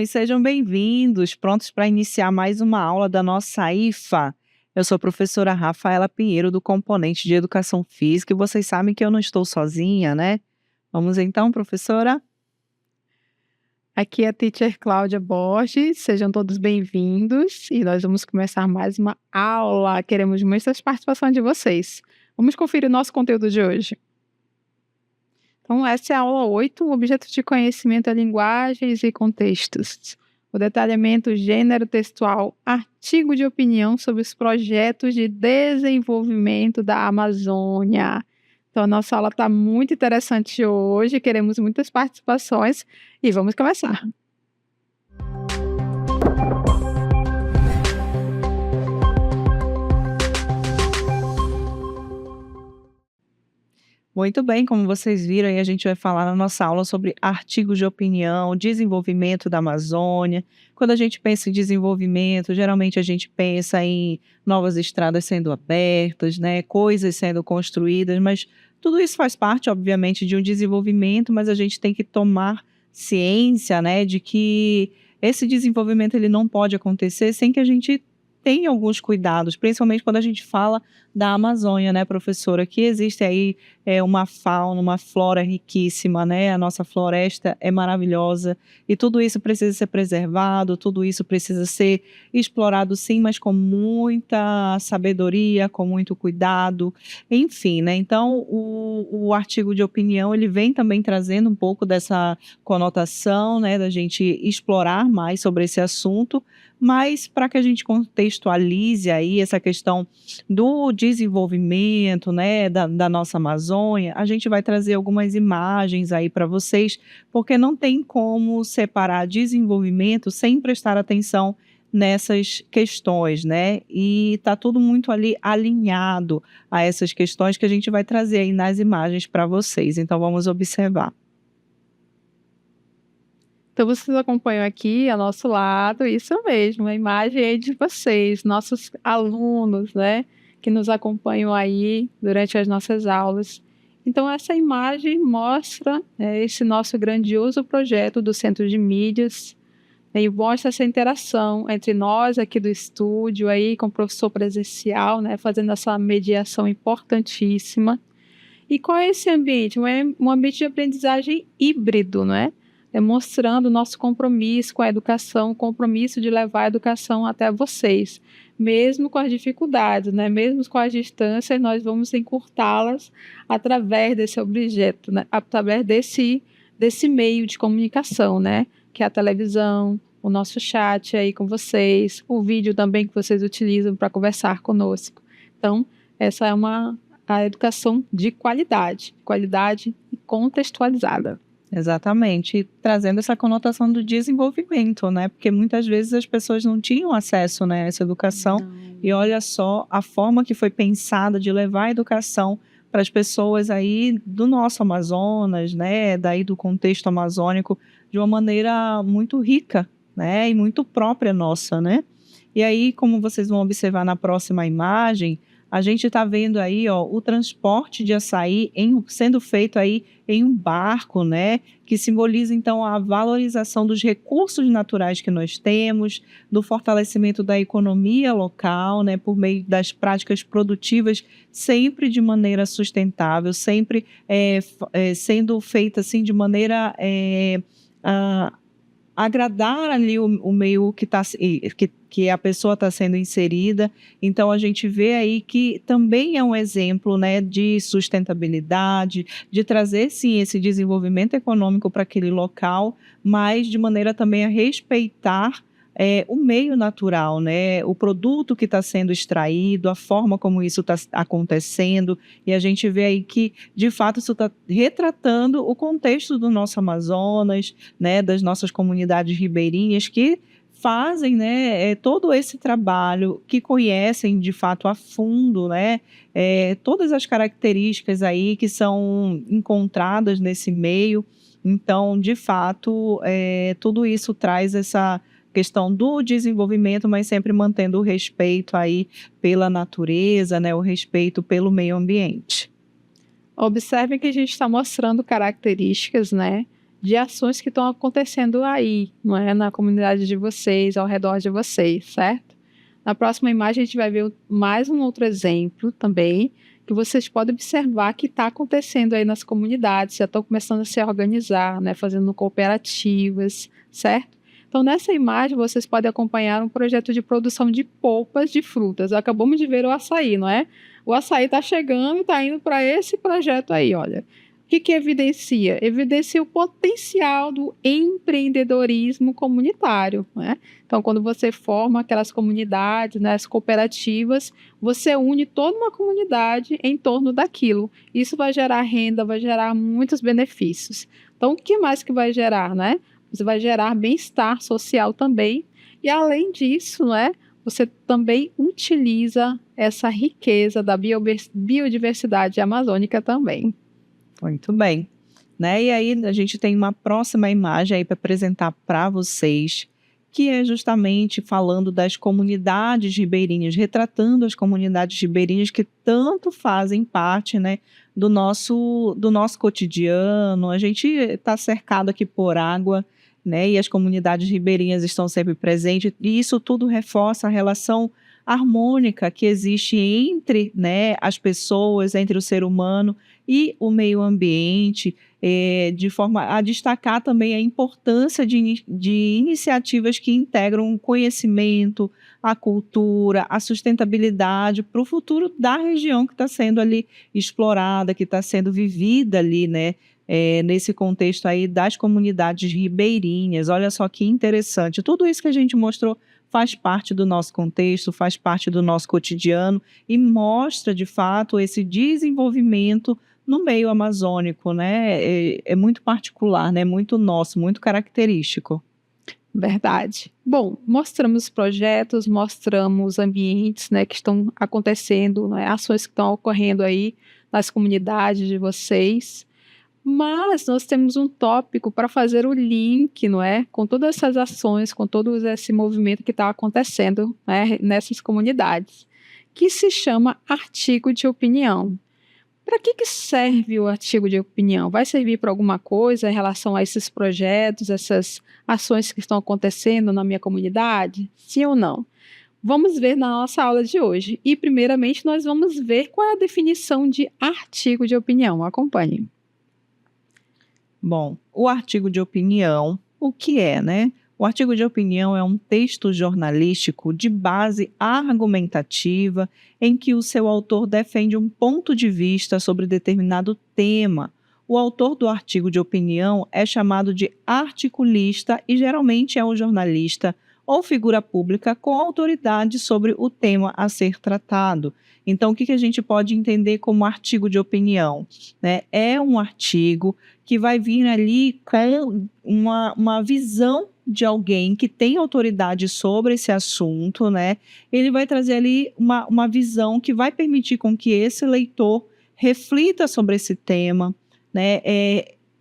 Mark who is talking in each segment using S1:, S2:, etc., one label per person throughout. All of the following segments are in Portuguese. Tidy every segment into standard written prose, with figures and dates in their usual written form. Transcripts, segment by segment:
S1: e sejam bem-vindos, prontos para iniciar mais uma aula da nossa IFA. Eu sou a professora Rafaela Pinheiro, do componente de Educação Física, e vocês sabem que eu não estou sozinha, né? Vamos então, professora?
S2: Aqui é a Teacher Cláudia Borges, sejam todos bem-vindos e nós vamos começar mais uma aula. Queremos muitas participações de vocês. Vamos conferir o nosso conteúdo de hoje. Então, essa é a aula 8, o objeto de conhecimento é linguagens e contextos. O detalhamento gênero textual, artigo de opinião sobre os projetos de desenvolvimento da Amazônia. Então, a nossa aula está muito interessante hoje, queremos muitas participações e vamos começar.
S1: Muito bem, como vocês viram, aí a gente vai falar na nossa aula sobre artigos de opinião, desenvolvimento da Amazônia. Quando a gente pensa em desenvolvimento, geralmente a gente pensa em novas estradas sendo abertas, né, coisas sendo construídas, mas tudo isso faz parte, obviamente, de um desenvolvimento, mas a gente tem que tomar ciência, né, de que esse desenvolvimento ele não pode acontecer sem que a gente tenha alguns cuidados, principalmente quando a gente fala da Amazônia, né, professora, que existe aí uma fauna, uma flora riquíssima, né, a nossa floresta é maravilhosa e tudo isso precisa ser preservado, tudo isso precisa ser explorado sim, mas com muita sabedoria, com muito cuidado, enfim, né, então o artigo de opinião, ele vem também trazendo um pouco dessa conotação, né, da gente explorar mais sobre esse assunto, mas para que a gente contextualize aí essa questão do desenvolvimento, né, da nossa Amazônia, a gente vai trazer algumas imagens aí para vocês, porque não tem como separar desenvolvimento sem prestar atenção nessas questões, né? E está tudo muito ali alinhado a essas questões que a gente vai trazer aí nas imagens para vocês. Então vamos observar.
S2: Então, vocês acompanham aqui ao nosso lado, isso mesmo, a imagem aí de vocês, nossos alunos, né, que nos acompanham aí durante as nossas aulas. Então, essa imagem mostra esse nosso grandioso projeto do Centro de Mídias, e mostra essa interação entre nós aqui do estúdio, aí, com o professor presencial, né, fazendo essa mediação importantíssima. E qual é esse ambiente? Um ambiente de aprendizagem híbrido, não é? Mostrando o nosso compromisso com a educação, o compromisso de levar a educação até vocês, mesmo com as dificuldades, né? Mesmo com as distâncias, nós vamos encurtá-las através desse objeto, né? Através desse meio de comunicação, né? Que é a televisão, o nosso chat aí com vocês, o vídeo também que vocês utilizam para conversar conosco. Então, essa é a educação de qualidade e contextualizada.
S1: Exatamente, e trazendo essa conotação do desenvolvimento, né, porque muitas vezes as pessoas não tinham acesso, né, a essa educação, e olha só a forma que foi pensada de levar a educação para as pessoas aí do nosso Amazonas, né, daí do contexto amazônico, de uma maneira muito rica, né, e muito própria nossa, né. E aí, como vocês vão observar na próxima imagem, a gente está vendo aí, ó, o transporte de açaí sendo feito aí em um barco, né, que simboliza então a valorização dos recursos naturais que nós temos, do fortalecimento da economia local, né, por meio das práticas produtivas, sempre de maneira sustentável, sempre sendo feita assim de maneira a agradar ali o meio que a pessoa está sendo inserida. Então a gente vê aí que também é um exemplo, né, de sustentabilidade, de trazer sim esse desenvolvimento econômico para aquele local, mas de maneira também a respeitar o meio natural, né, o produto que está sendo extraído, a forma como isso está acontecendo, e a gente vê aí que, de fato, isso está retratando o contexto do nosso Amazonas, né, das nossas comunidades ribeirinhas que fazem, né, todo esse trabalho, que conhecem de fato a fundo, né, todas as características aí que são encontradas nesse meio. Então, de fato, tudo isso traz essa questão do desenvolvimento, mas sempre mantendo o respeito aí pela natureza, né, o respeito pelo meio ambiente.
S2: Observem que a gente está mostrando características, né, de ações que estão acontecendo aí, não é? Na comunidade de vocês, ao redor de vocês, certo? Na próxima imagem a gente vai ver mais um outro exemplo também, que vocês podem observar que está acontecendo aí nas comunidades, já estão começando a se organizar, né? Fazendo cooperativas, certo? Então, nessa imagem, vocês podem acompanhar um projeto de produção de polpas de frutas. Acabamos de ver o açaí, não é? O açaí está chegando e está indo para esse projeto aí, olha. O que evidencia? Evidencia o potencial do empreendedorismo comunitário, né? Então, quando você forma aquelas comunidades, né, as cooperativas, você une toda uma comunidade em torno daquilo. Isso vai gerar renda, vai gerar muitos benefícios. Então, o que mais que vai gerar, né? Você vai gerar bem-estar social também. E, além disso, né, você também utiliza essa riqueza da biodiversidade amazônica também.
S1: Muito bem. Né? E aí a gente tem uma próxima imagem aí para apresentar para vocês, que é justamente falando das comunidades ribeirinhas, retratando as comunidades ribeirinhas que tanto fazem parte, né, do nosso cotidiano. A gente está cercado aqui por água, né, e as comunidades ribeirinhas estão sempre presentes, e isso tudo reforça a relação harmônica que existe entre, né, as pessoas, entre o ser humano e o meio ambiente, de forma a destacar também a importância de iniciativas que integram o conhecimento, a cultura, a sustentabilidade para o futuro da região que está sendo ali explorada, que está sendo vivida ali, né? Nesse contexto aí das comunidades ribeirinhas. Olha só que interessante. Tudo isso que a gente mostrou faz parte do nosso contexto, faz parte do nosso cotidiano e mostra, de fato, esse desenvolvimento no meio amazônico, né? É muito particular, né? Muito nosso, muito característico.
S2: Verdade. Bom, mostramos projetos, mostramos ambientes, né, que estão acontecendo, né, ações que estão ocorrendo aí nas comunidades de vocês. Mas nós temos um tópico para fazer o link, não é? Com todas essas ações, com todo esse movimento que está acontecendo, né, nessas comunidades, que se chama artigo de opinião. Para que serve o artigo de opinião? Vai servir para alguma coisa em relação a esses projetos, essas ações que estão acontecendo na minha comunidade? Sim ou não? Vamos ver na nossa aula de hoje. E, primeiramente, nós vamos ver qual é a definição de artigo de opinião. Acompanhe.
S1: Bom, o artigo de opinião, o que é, né? O artigo de opinião é um texto jornalístico de base argumentativa em que o seu autor defende um ponto de vista sobre determinado tema. O autor do artigo de opinião é chamado de articulista e geralmente é um jornalista ou figura pública com autoridade sobre o tema a ser tratado. Então, o que a gente pode entender como artigo de opinião, né? É um artigo que vai vir ali com uma visão de alguém que tem autoridade sobre esse assunto, né? Ele vai trazer ali uma visão que vai permitir com que esse leitor reflita sobre esse tema, né?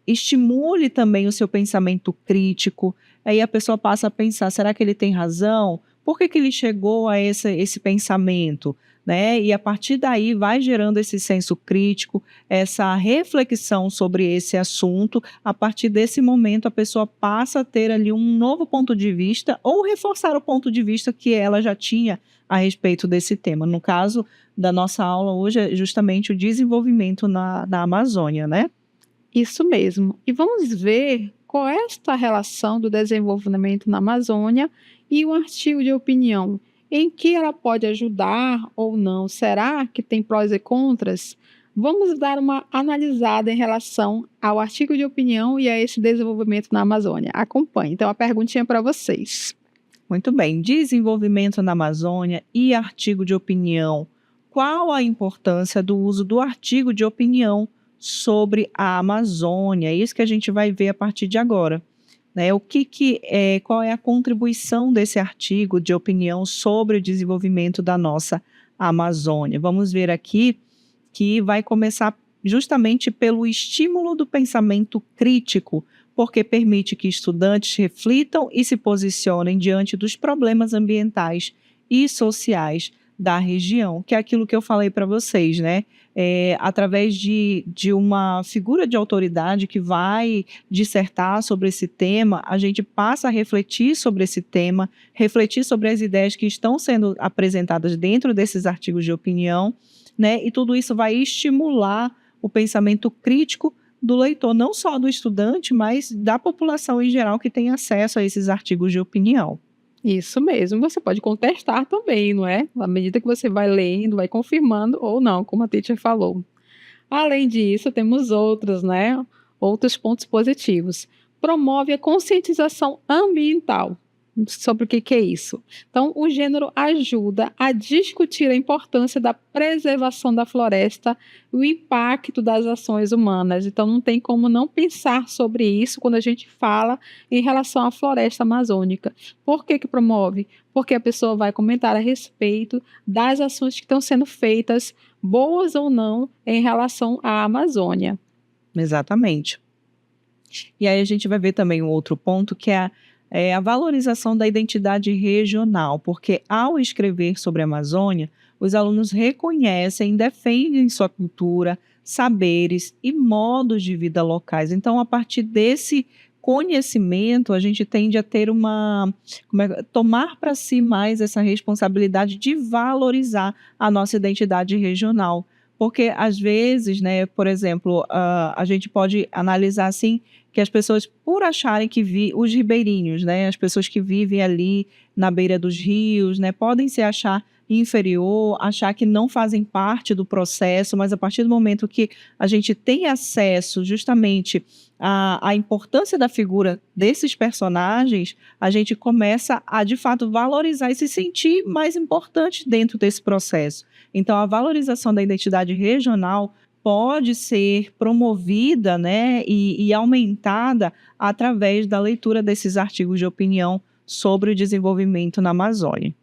S1: Estimule também o seu pensamento crítico. Aí a pessoa passa a pensar, será que ele tem razão? Por que ele chegou a esse pensamento? Né? E a partir daí vai gerando esse senso crítico, essa reflexão sobre esse assunto. A partir desse momento, a pessoa passa a ter ali um novo ponto de vista ou reforçar o ponto de vista que ela já tinha a respeito desse tema. No caso da nossa aula hoje é justamente o desenvolvimento na Amazônia, né?
S2: Isso mesmo. E vamos ver qual é esta relação do desenvolvimento na Amazônia e o artigo de opinião. Em que ela pode ajudar ou não? Será que tem prós e contras? Vamos dar uma analisada em relação ao artigo de opinião e a esse desenvolvimento na Amazônia. Acompanhe. Então, a perguntinha para vocês.
S1: Muito bem. Desenvolvimento na Amazônia e artigo de opinião. Qual a importância do uso do artigo de opinião sobre a Amazônia? É isso que a gente vai ver a partir de agora. Né, qual é a contribuição desse artigo de opinião sobre o desenvolvimento da nossa Amazônia? Vamos ver aqui que vai começar justamente pelo estímulo do pensamento crítico, porque permite que estudantes reflitam e se posicionem diante dos problemas ambientais e sociais da região, que é aquilo que eu falei para vocês, né? Através de uma figura de autoridade que vai dissertar sobre esse tema, a gente passa a refletir sobre esse tema, refletir sobre as ideias que estão sendo apresentadas dentro desses artigos de opinião, né? E tudo isso vai estimular o pensamento crítico do leitor, não só do estudante, mas da população em geral que tem acesso a esses artigos de opinião.
S2: Isso mesmo, você pode contestar também, não é? À medida que você vai lendo, vai confirmando ou não, como a teacher falou. Além disso, temos outros, né? Outros pontos positivos. Promove a conscientização ambiental. Sobre o que é isso? Então, o gênero ajuda a discutir a importância da preservação da floresta e o impacto das ações humanas. Então, não tem como não pensar sobre isso quando a gente fala em relação à floresta amazônica. Por que promove? Porque a pessoa vai comentar a respeito das ações que estão sendo feitas, boas ou não, em relação à Amazônia.
S1: Exatamente. E aí a gente vai ver também um outro ponto, que é a valorização da identidade regional, porque ao escrever sobre a Amazônia, os alunos reconhecem e defendem sua cultura, saberes e modos de vida locais. Então, a partir desse conhecimento, a gente tende a ter tomar para si mais essa responsabilidade de valorizar a nossa identidade regional. Porque, às vezes, né, por exemplo, a gente pode analisar assim, que as pessoas, por acharem que os ribeirinhos, né, as pessoas que vivem ali na beira dos rios, né, podem se achar inferior, achar que não fazem parte do processo, mas a partir do momento que a gente tem acesso justamente à importância da figura desses personagens, a gente começa a, de fato, valorizar e se sentir mais importante dentro desse processo. Então, a valorização da identidade regional pode ser promovida, né, e aumentada através da leitura desses artigos de opinião sobre o desenvolvimento na Amazônia.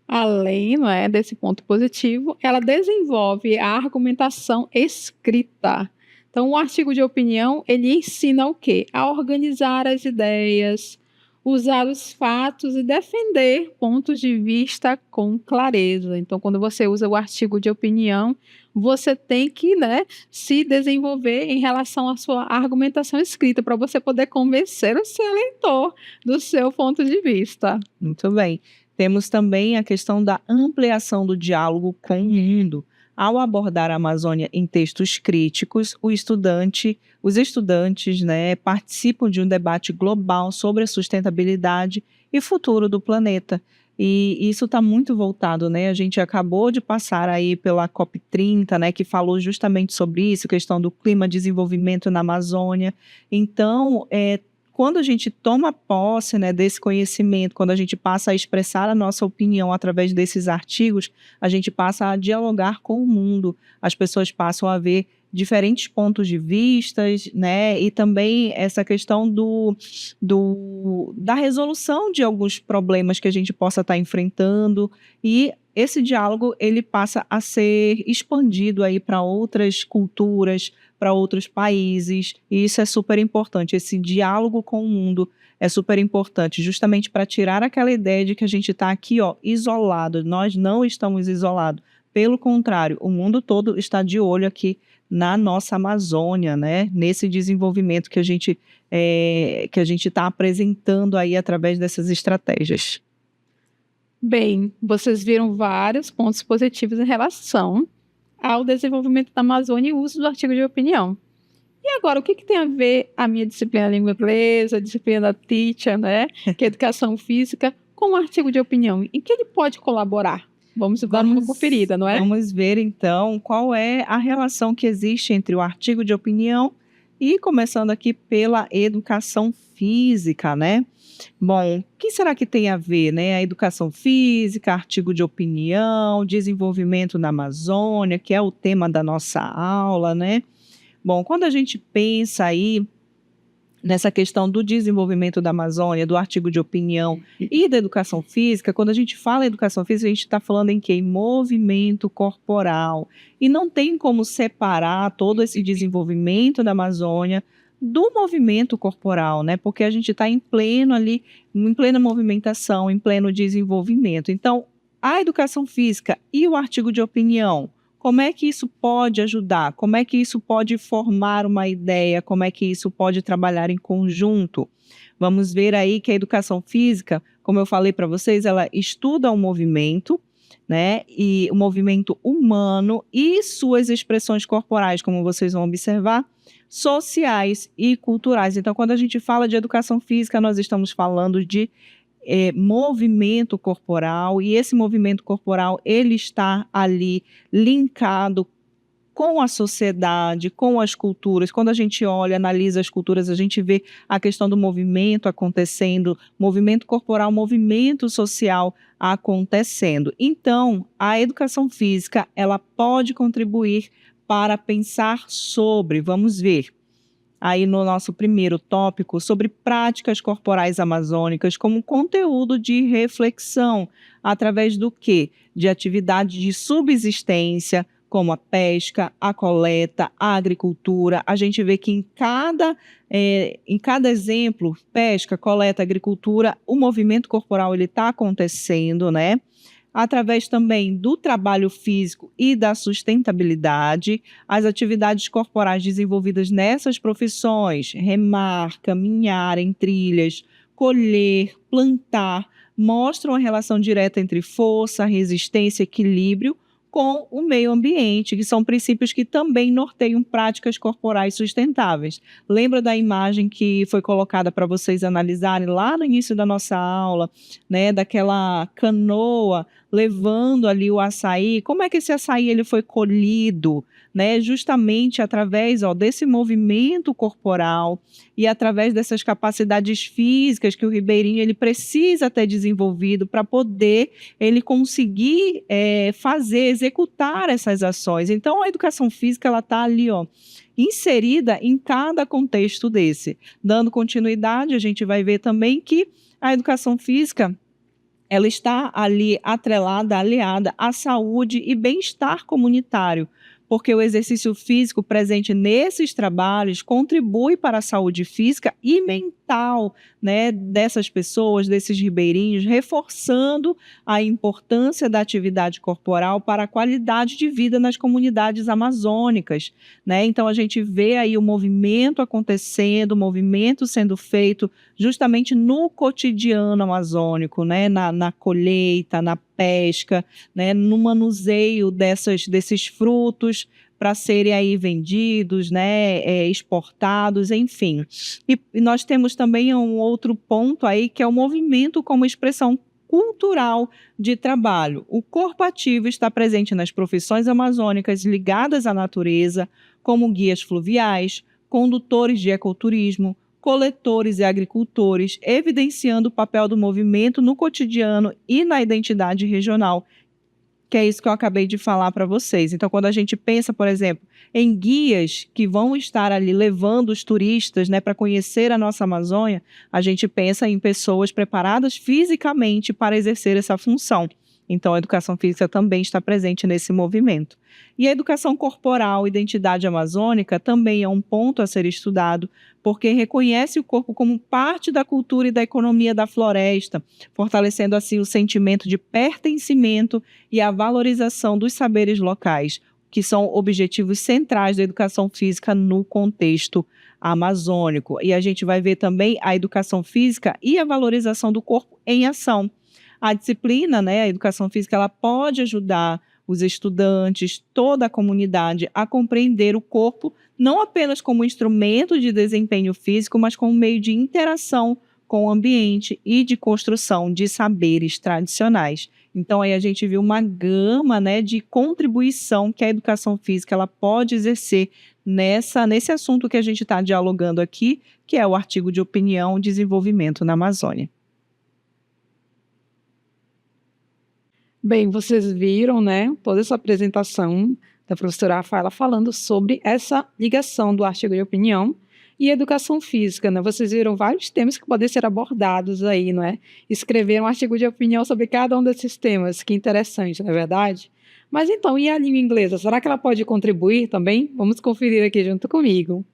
S2: Além, não é, desse ponto positivo, ela desenvolve a argumentação escrita. Então, o artigo de opinião, ele ensina o quê? A organizar as ideias, usar os fatos e defender pontos de vista com clareza. Então, quando você usa o artigo de opinião, você tem que, né, se desenvolver em relação à sua argumentação escrita, para você poder convencer o seu leitor do seu ponto de vista.
S1: Muito bem. Temos também a questão da ampliação do diálogo com o mundo. Ao abordar a Amazônia em textos críticos, os estudantes, né, participam de um debate global sobre a sustentabilidade e futuro do planeta. E isso está muito voltado, né? A gente acabou de passar aí pela COP30, né, que falou justamente sobre isso, questão do clima, desenvolvimento na Amazônia. Então, quando a gente toma posse, né, desse conhecimento, quando a gente passa a expressar a nossa opinião através desses artigos, a gente passa a dialogar com o mundo. As pessoas passam a ver diferentes pontos de vistas, né, e também essa questão da resolução de alguns problemas que a gente possa estar enfrentando, e esse diálogo ele passa a ser expandido aí para outras culturas, para outros países, e isso é super importante. Esse diálogo com o mundo é super importante, justamente para tirar aquela ideia de que a gente está aqui, ó, isolado. Nós não estamos isolados. Pelo contrário, o mundo todo está de olho aqui na nossa Amazônia, né? Nesse desenvolvimento que a gente está apresentando aí através dessas estratégias.
S2: Bem, vocês viram vários pontos positivos em relação ao desenvolvimento da Amazônia e o uso do artigo de opinião. E agora, o que tem a ver a minha disciplina de língua inglesa, a disciplina da teacher, né, que é educação física, com o artigo de opinião? Em que ele pode colaborar? Vamos dar uma conferida, não é?
S1: Vamos ver, então, qual é a relação que existe entre o artigo de opinião e, começando aqui, pela educação física, né? Bom, o que será que tem a ver, né? A educação física, artigo de opinião, desenvolvimento na Amazônia, que é o tema da nossa aula, né? Bom, quando a gente pensa aí nessa questão do desenvolvimento da Amazônia, do artigo de opinião e da educação física, quando a gente fala em educação física, a gente está falando em quê? Em movimento corporal. E não tem como separar todo esse desenvolvimento da Amazônia do movimento corporal, né? Porque a gente está em plena movimentação, em pleno desenvolvimento. Então, a educação física e o artigo de opinião, como é que isso pode ajudar? Como é que isso pode formar uma ideia? Como é que isso pode trabalhar em conjunto? Vamos ver aí que a educação física, como eu falei para vocês, ela estuda o movimento, né? E o movimento humano e suas expressões corporais, como vocês vão observar, sociais e culturais. Então, quando a gente fala de educação física, nós estamos falando de movimento corporal, e esse movimento corporal ele está ali linkado com a sociedade, com as culturas. Quando a gente olha, analisa as culturas, a gente vê a questão do movimento acontecendo, movimento corporal, movimento social acontecendo. Então, a educação física, ela pode contribuir para pensar sobre, vamos ver, aí no nosso primeiro tópico, sobre práticas corporais amazônicas como conteúdo de reflexão, através do quê? De atividades de subsistência, como a pesca, a coleta, a agricultura. A gente vê que em cada exemplo, pesca, coleta, agricultura, o movimento corporal ele está acontecendo, né? Através também do trabalho físico e da sustentabilidade, as atividades corporais desenvolvidas nessas profissões, remar, caminhar em trilhas, colher, plantar, mostram a relação direta entre força, resistência e equilíbrio com o meio ambiente, que são princípios que também norteiam práticas corporais sustentáveis. Lembra da imagem que foi colocada para vocês analisarem lá no início da nossa aula, né, daquela canoa levando ali o açaí? Como é que esse açaí ele foi colhido? Né, justamente através desse movimento corporal e através dessas capacidades físicas que o ribeirinho ele precisa ter desenvolvido para poder ele conseguir executar essas ações. Então, a educação física ela está ali, inserida em cada contexto desse. Dando continuidade, a gente vai ver também que a educação física ela está ali atrelada, aliada à saúde e bem-estar comunitário, porque o exercício físico presente nesses trabalhos contribui para a saúde física e mental, né, dessas pessoas, desses ribeirinhos, reforçando a importância da atividade corporal para a qualidade de vida nas comunidades amazônicas, né? Então a gente vê aí o movimento acontecendo, o movimento sendo feito justamente no cotidiano amazônico, né, na colheita, na pesca, né, no manuseio desses frutos para serem aí vendidos, né, exportados, enfim. E nós temos também um outro ponto aí que é o movimento como expressão cultural de trabalho. O corpo ativo está presente nas profissões amazônicas ligadas à natureza, como guias fluviais, condutores de ecoturismo, coletores e agricultores, evidenciando o papel do movimento no cotidiano e na identidade regional, que é isso que eu acabei de falar para vocês. Então, quando a gente pensa, por exemplo, em guias que vão estar ali levando os turistas, né, para conhecer a nossa Amazônia, a gente pensa em pessoas preparadas fisicamente para exercer essa função. Então, a educação física também está presente nesse movimento. E a educação corporal, identidade amazônica, também é um ponto a ser estudado, porque reconhece o corpo como parte da cultura e da economia da floresta, fortalecendo assim o sentimento de pertencimento e a valorização dos saberes locais, que são objetivos centrais da educação física no contexto amazônico. E a gente vai ver também a educação física e a valorização do corpo em ação. A disciplina, né, a educação física, ela pode ajudar os estudantes, toda a comunidade a compreender o corpo não apenas como instrumento de desempenho físico, mas como meio de interação com o ambiente e de construção de saberes tradicionais. Então, aí a gente viu uma gama, né, de contribuição que a educação física ela pode exercer nesse assunto que a gente está dialogando aqui, que é o artigo de opinião Desenvolvimento na Amazônia.
S2: Bem, vocês viram, né, toda essa apresentação da professora Rafaela falando sobre essa ligação do artigo de opinião e educação física, né? Vocês viram vários temas que podem ser abordados aí, não é? Escrever um artigo de opinião sobre cada um desses temas, que interessante, não é verdade? Mas então, e a língua inglesa? Será que ela pode contribuir também? Vamos conferir aqui junto comigo.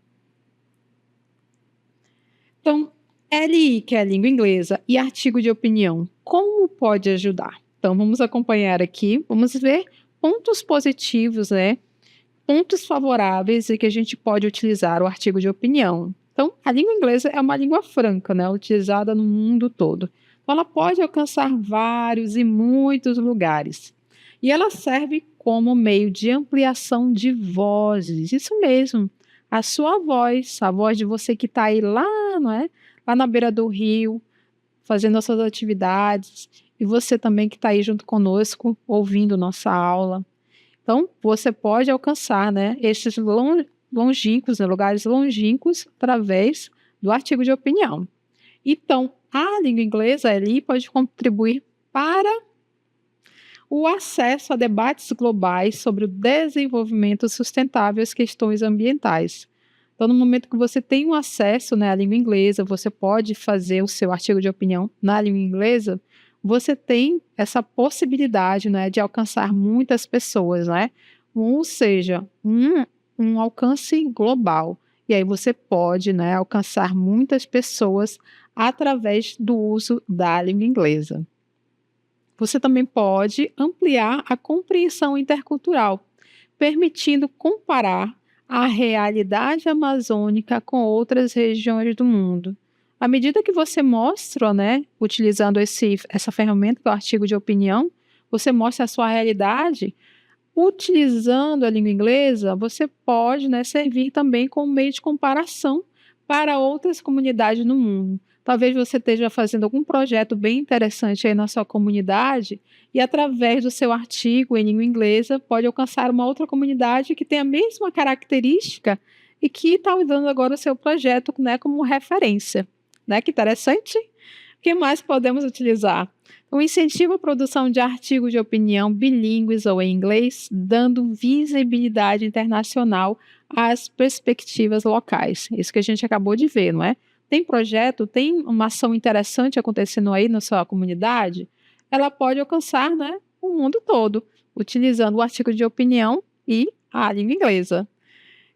S2: Então, LI, que é a língua inglesa, e artigo de opinião, como pode ajudar? Então, vamos acompanhar aqui, vamos ver pontos positivos, né? Pontos favoráveis e que a gente pode utilizar o artigo de opinião. Então, a língua inglesa é uma língua franca, né? Utilizada no mundo todo. Então, ela pode alcançar vários e muitos lugares. E ela serve como meio de ampliação de vozes. Isso mesmo. A sua voz, a voz de você que está aí lá, não é? Lá na beira do rio, fazendo as suas atividades. E você também que está aí junto conosco, ouvindo nossa aula. Então, você pode alcançar, né, esses longínquos, né, lugares longínquos, através do artigo de opinião. Então, a língua inglesa ali pode contribuir para o acesso a debates globais sobre o desenvolvimento sustentável e as questões ambientais. Então, no momento que você tem um acesso, né, à língua inglesa, você pode fazer o seu artigo de opinião na língua inglesa, você tem essa possibilidade, né, de alcançar muitas pessoas, né? Ou seja, um alcance global. E aí você pode, né, alcançar muitas pessoas através do uso da língua inglesa. Você também pode ampliar a compreensão intercultural, permitindo comparar a realidade amazônica com outras regiões do mundo. À medida que você mostra, né, utilizando essa ferramenta, que é o artigo de opinião, você mostra a sua realidade, utilizando a língua inglesa, você pode, né, servir também como meio de comparação para outras comunidades no mundo. Talvez você esteja fazendo algum projeto bem interessante aí na sua comunidade e, através do seu artigo em língua inglesa, pode alcançar uma outra comunidade que tem a mesma característica e que está usando agora o seu projeto, né, como referência. Né? Que interessante. O que mais podemos utilizar? O incentivo à produção de artigos de opinião bilíngues ou em inglês, dando visibilidade internacional às perspectivas locais. Isso que a gente acabou de ver, não é? Tem projeto, tem uma ação interessante acontecendo aí na sua comunidade, ela pode alcançar, né, o mundo todo, utilizando o artigo de opinião e a língua inglesa.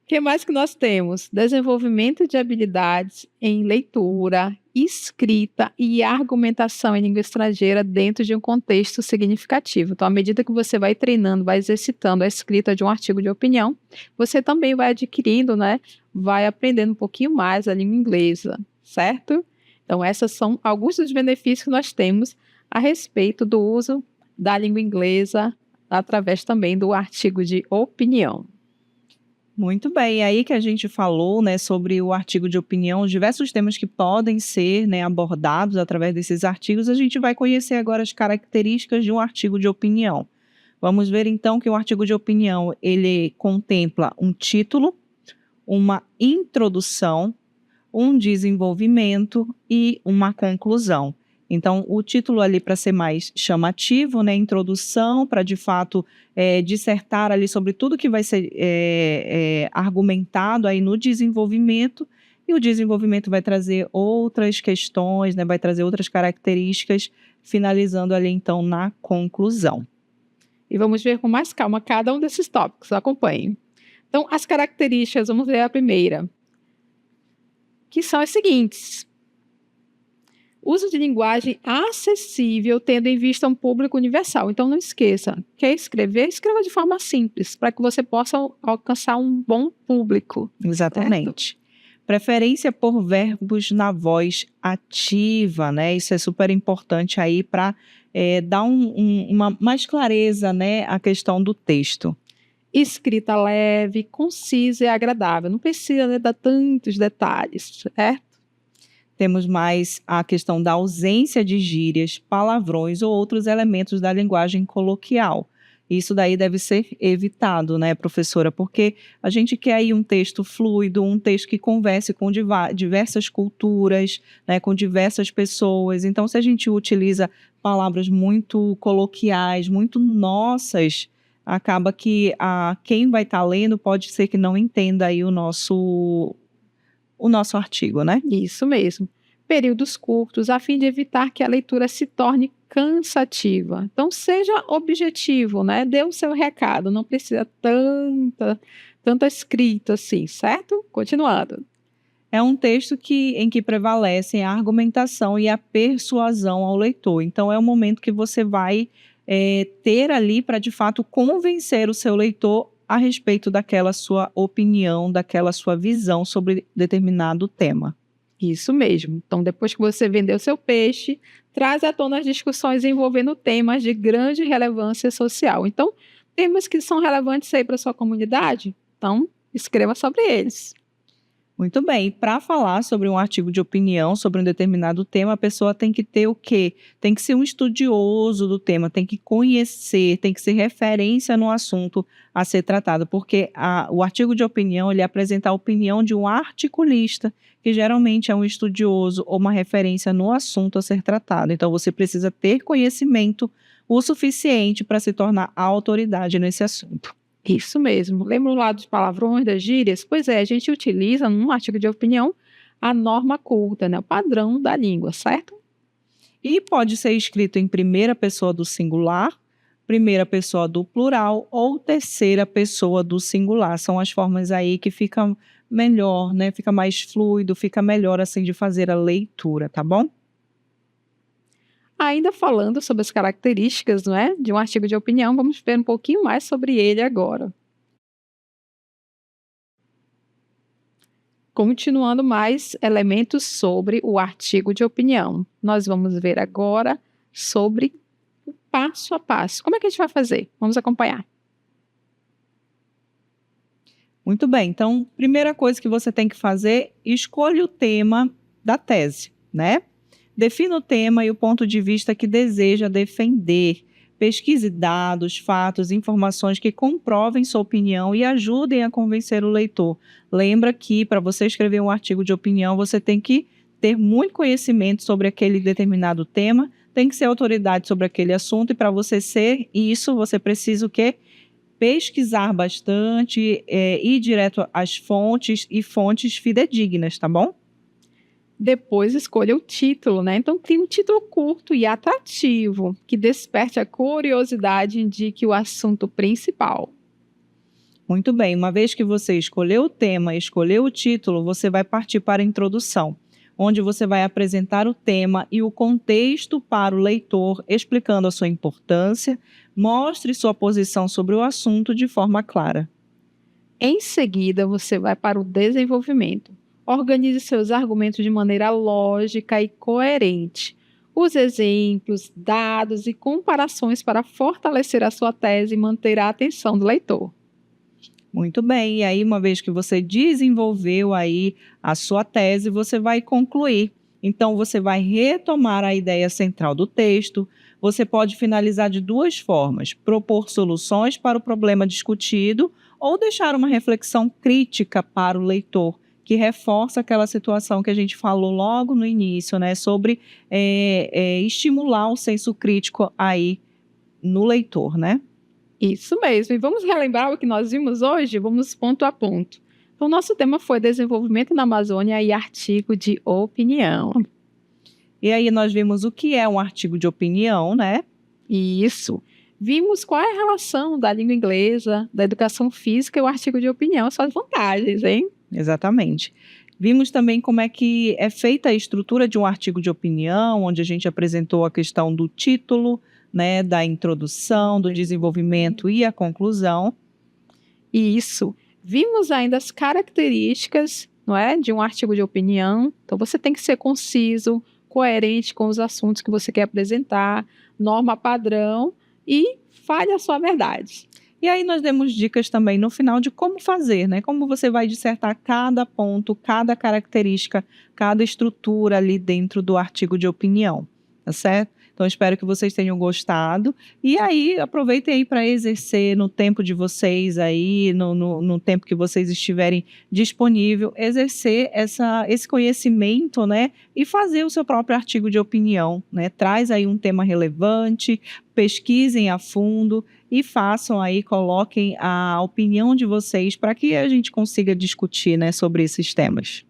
S2: O que mais que nós temos? Desenvolvimento de habilidades em leitura, escrita e argumentação em língua estrangeira dentro de um contexto significativo. Então, à medida que você vai treinando, vai exercitando a escrita de um artigo de opinião, você também vai adquirindo, né? Vai aprendendo um pouquinho mais a língua inglesa, certo? Então, esses são alguns dos benefícios que nós temos a respeito do uso da língua inglesa através também do artigo de opinião.
S1: Muito bem, e aí que a gente falou, né, sobre o artigo de opinião, os diversos temas que podem ser, né, abordados através desses artigos, a gente vai conhecer agora as características de um artigo de opinião. Vamos ver então que o artigo de opinião, ele contempla um título, uma introdução, um desenvolvimento e uma conclusão. Então, o título ali para ser mais chamativo, né, introdução, para de fato dissertar ali sobre tudo que vai ser argumentado aí no desenvolvimento, e o desenvolvimento vai trazer outras questões, né, vai trazer outras características, finalizando ali então na conclusão.
S2: E vamos ver com mais calma cada um desses tópicos, acompanhe. Então, as características, vamos ver a primeira, que são as seguintes. Uso de linguagem acessível, tendo em vista um público universal. Então, não esqueça, quer escrever? Escreva de forma simples, para que você possa alcançar um bom público.
S1: Exatamente. Certo? Preferência por verbos na voz ativa, né? Isso é super importante aí para dar uma mais clareza, né, à questão do texto.
S2: Escrita leve, concisa e agradável. Não precisa, né, dar tantos detalhes, certo?
S1: Temos mais a questão da ausência de gírias, palavrões ou outros elementos da linguagem coloquial. Isso daí deve ser evitado, né, professora? Porque a gente quer aí um texto fluido, um texto que converse com diversas culturas, né, com diversas pessoas. Então, se a gente utiliza palavras muito coloquiais, muito nossas, acaba que quem vai estar lendo pode ser que não entenda aí o nosso artigo, né?
S2: Isso mesmo. Períodos curtos, a fim de evitar que a leitura se torne cansativa. Então, seja objetivo, né? Dê o seu recado, não precisa tanta escrita assim, certo? Continuando.
S1: É um texto em que prevalecem a argumentação e a persuasão ao leitor. Então, é o momento que você vai ter ali para, de fato, convencer o seu leitor a respeito daquela sua opinião, daquela sua visão sobre determinado tema.
S2: Isso mesmo. Então, depois que você vendeu seu peixe, traz à tona as discussões envolvendo temas de grande relevância social. Então, temas que são relevantes aí para sua comunidade, então escreva sobre eles.
S1: Muito bem, para falar sobre um artigo de opinião sobre um determinado tema, a pessoa tem que ter o quê? Tem que ser um estudioso do tema, tem que conhecer, tem que ser referência no assunto a ser tratado, porque o artigo de opinião, ele apresenta a opinião de um articulista, que geralmente é um estudioso ou uma referência no assunto a ser tratado. Então, você precisa ter conhecimento o suficiente para se tornar a autoridade nesse assunto.
S2: Isso mesmo. Lembra lá dos palavrões, das gírias? Pois é, a gente utiliza num artigo de opinião a norma culta, né? O padrão da língua, certo?
S1: E pode ser escrito em primeira pessoa do singular, primeira pessoa do plural ou terceira pessoa do singular. São as formas aí que ficam melhor, né? Fica mais fluido, fica melhor assim de fazer a leitura, tá bom?
S2: Ainda falando sobre as características, não é, de um artigo de opinião, vamos ver um pouquinho mais sobre ele agora. Continuando mais elementos sobre o artigo de opinião. Nós vamos ver agora sobre o passo a passo. Como é que a gente vai fazer? Vamos acompanhar.
S1: Muito bem, então, primeira coisa que você tem que fazer, escolha o tema da tese, né? Defina o tema e o ponto de vista que deseja defender. Pesquise dados, fatos, informações que comprovem sua opinião e ajudem a convencer o leitor. Lembra que, para você escrever um artigo de opinião, você tem que ter muito conhecimento sobre aquele determinado tema, tem que ser autoridade sobre aquele assunto, e para você ser isso, você precisa o quê? Pesquisar bastante, ir direto às fontes e fontes fidedignas, tá bom?
S2: Depois escolha o título, né? Então, crie um título curto e atrativo, que desperte a curiosidade e indique o assunto principal.
S1: Muito bem, uma vez que você escolheu o tema, escolheu o título, você vai partir para a introdução, onde você vai apresentar o tema e o contexto para o leitor, explicando a sua importância, mostre sua posição sobre o assunto de forma clara.
S2: Em seguida, você vai para o desenvolvimento. Organize seus argumentos de maneira lógica e coerente. Use exemplos, dados e comparações para fortalecer a sua tese e manter a atenção do leitor.
S1: Muito bem, e aí uma vez que você desenvolveu aí a sua tese, você vai concluir. Então você vai retomar a ideia central do texto. Você pode finalizar de duas formas: propor soluções para o problema discutido ou deixar uma reflexão crítica para o leitor, que reforça aquela situação que a gente falou logo no início, né, sobre estimular o senso crítico aí no leitor, né?
S2: Isso mesmo. E vamos relembrar o que nós vimos hoje? Vamos ponto a ponto. Então, nosso tema foi desenvolvimento na Amazônia e artigo de opinião.
S1: E aí nós vimos o que é um artigo de opinião, né?
S2: Isso. Vimos qual é a relação da língua inglesa, da educação física e o artigo de opinião, suas vantagens, hein?
S1: Exatamente. Vimos também como é que é feita a estrutura de um artigo de opinião, onde a gente apresentou a questão do título, né, da introdução, do desenvolvimento e a conclusão.
S2: Isso. Vimos ainda as características, não é, de um artigo de opinião. Então, você tem que ser conciso, coerente com os assuntos que você quer apresentar, norma padrão e fale a sua verdade.
S1: E aí nós demos dicas também no final de como fazer, né? Como você vai dissertar cada ponto, cada característica, cada estrutura ali dentro do artigo de opinião, tá certo? Então, espero que vocês tenham gostado. E aí, aproveitem aí para exercer no tempo de vocês aí, no tempo que vocês estiverem disponível, exercer esse conhecimento, né? E fazer o seu próprio artigo de opinião, né? Traz aí um tema relevante, pesquisem a fundo e façam aí, coloquem a opinião de vocês para que a gente consiga discutir, né, sobre esses temas.